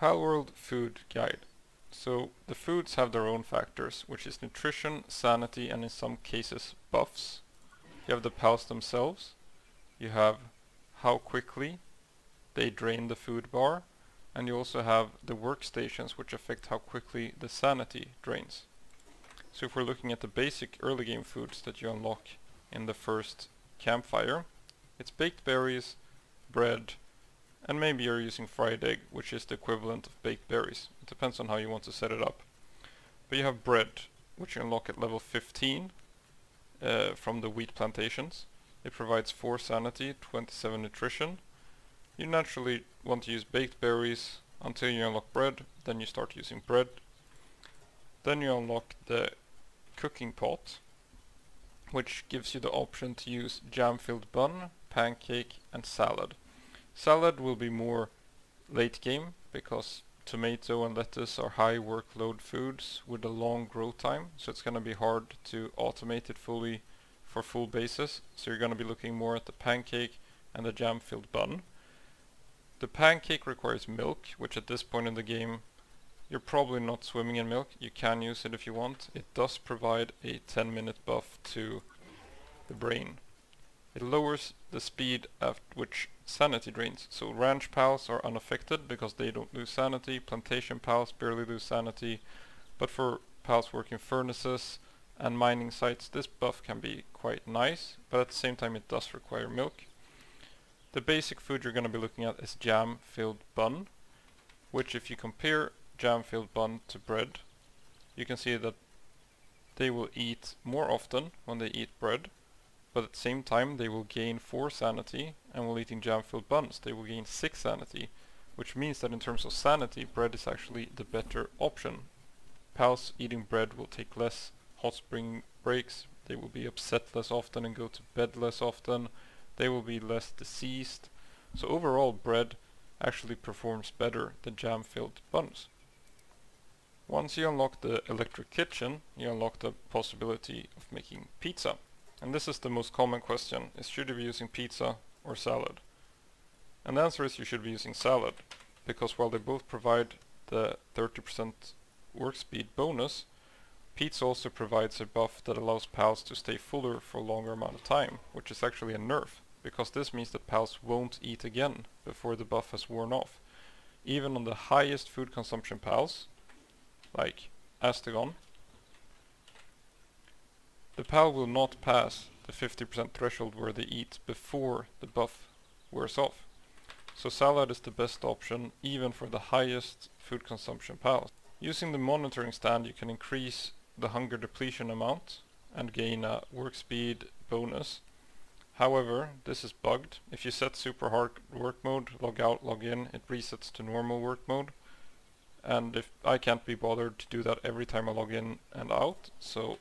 Palworld Food Guide. So the foods have their own factors, which is nutrition, sanity, and in some cases buffs. You have the pals themselves, you have how quickly they drain the food bar, and you also have the workstations, which affect how quickly the sanity drains. So if we're looking at the basic early game foods that you unlock in the first campfire, it's baked berries, bread, and maybe you're using fried egg, which is the equivalent of baked berries. It depends on how you want to set it up. But you have bread, which you unlock at level 15 from the wheat plantations. It provides 4 sanity, 27 nutrition. You naturally want to use baked berries until you unlock bread, then you start using bread. Then you unlock the cooking pot, which gives you the option to use jam-filled bun, pancake, and salad. Salad will be more late game because tomato and lettuce are high workload foods with a long growth time, so it's going to be hard to automate it fully for full bases. So you're going to be looking more at the pancake and the jam-filled bun. The pancake requires milk, which at this point in the game you're probably not swimming in milk. You can use it if you want. It does provide a 10-minute buff to the brain. It lowers the speed at which sanity drains. So ranch pals are unaffected because they don't lose sanity. Plantation pals barely lose sanity. But for pals working furnaces and mining sites, this buff can be quite nice, but at the same time it does require milk. The basic food you're going to be looking at is jam-filled bun, which if you compare jam-filled bun to bread, you can see that they will eat more often when they eat bread, but at the same time they will gain 4 sanity, and while eating jam-filled buns they will gain 6 sanity, which means that in terms of sanity, bread is actually the better option. Pals eating bread will take less hot spring breaks, they will be upset less often and go to bed less often, they will be less diseased, so overall bread actually performs better than jam-filled buns. Once you unlock the electric kitchen, you unlock the possibility of making pizza. And this is the most common question, is should you be using pizza or salad? And the answer is you should be using salad, because while they both provide the 30% work speed bonus, pizza also provides a buff that allows pals to stay fuller for a longer amount of time, which is actually a nerf, because this means that pals won't eat again before the buff has worn off. Even on the highest food consumption pals, like Astegon, the pal will not pass the 50% threshold where they eat before the buff wears off. So salad is the best option even for the highest food consumption pals. Using the monitoring stand you can increase the hunger depletion amount and gain a work speed bonus. However, this is bugged. If you set super hard work mode, log out, log in, it resets to normal work mode. And if I can't be bothered to do that every time I log in and out, so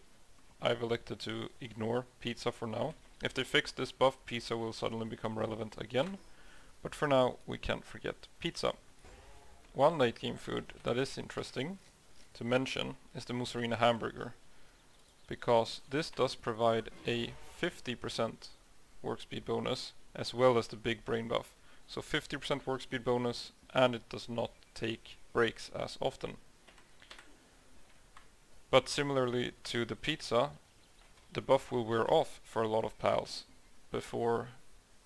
I've elected to ignore pizza for now. If they fix this buff, pizza will suddenly become relevant again, but for now we can't forget pizza. One late game food that is interesting to mention is the Mozzarella hamburger, because this does provide a 50% work speed bonus as well as the big brain buff. So 50% work speed bonus, and it does not take breaks as often. But similarly to the pizza, the buff will wear off for a lot of pals before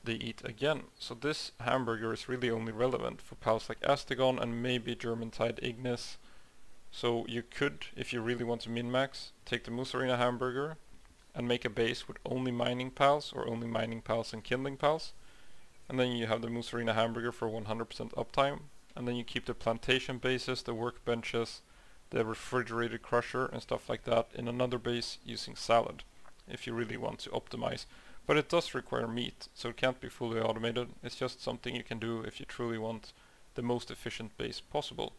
they eat again. So this hamburger is really only relevant for pals like Astegon and maybe German-Tide Ignis. So you could, if you really want to min-max, take the Mozzarella hamburger and make a base with only mining pals or only mining pals and kindling pals. And then you have the Mozzarella hamburger for 100% uptime. And then you keep the plantation bases, the workbenches, the refrigerated crusher and stuff like that in another base using salad, if you really want to optimize. But it does require meat, so it can't be fully automated. It's just something you can do if you truly want the most efficient base possible.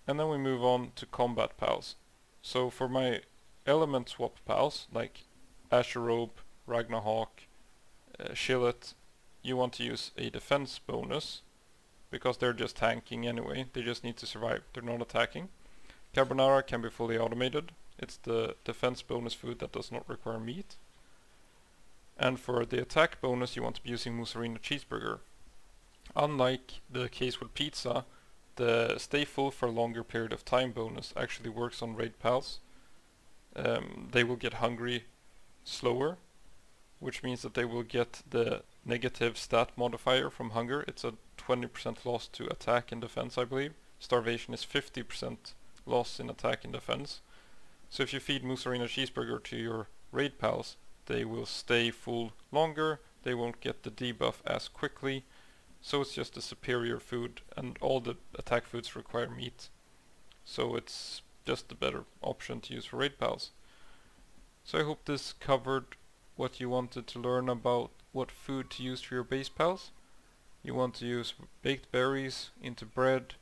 And then we move on to combat pals. So for my element swap pals, like Asherobe, Ragnarhawk, Shillet, you want to use a defense bonus, because they're just tanking anyway, they just need to survive, they're not attacking. Carbonara can be fully automated, it's the defense bonus food that does not require meat. And for the attack bonus you want to be using Mozzarella cheeseburger. Unlike the case with pizza, the stay full for a longer period of time bonus actually works on raid pals. They will get hungry slower, which means that they will get the negative stat modifier from hunger. It's a 20% loss to attack and defense, I believe. Starvation is 50% loss in attack and defense. So if you feed Mozzarella Cheeseburger to your raid pals, they will stay full longer, they won't get the debuff as quickly, so it's just a superior food, and all the attack foods require meat. So it's just a better option to use for raid pals. So I hope this covered what you wanted to learn about what food to use for your base pals. You want to use baked berries into bread,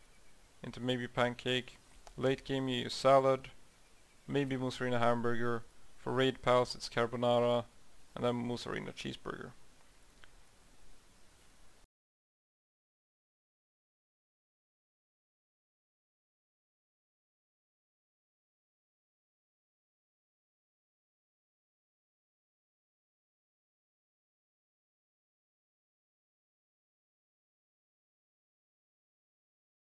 into maybe pancake. Late game you use salad, maybe Mozzarella hamburger. For raid pals it's carbonara, and then Mozzarella cheeseburger.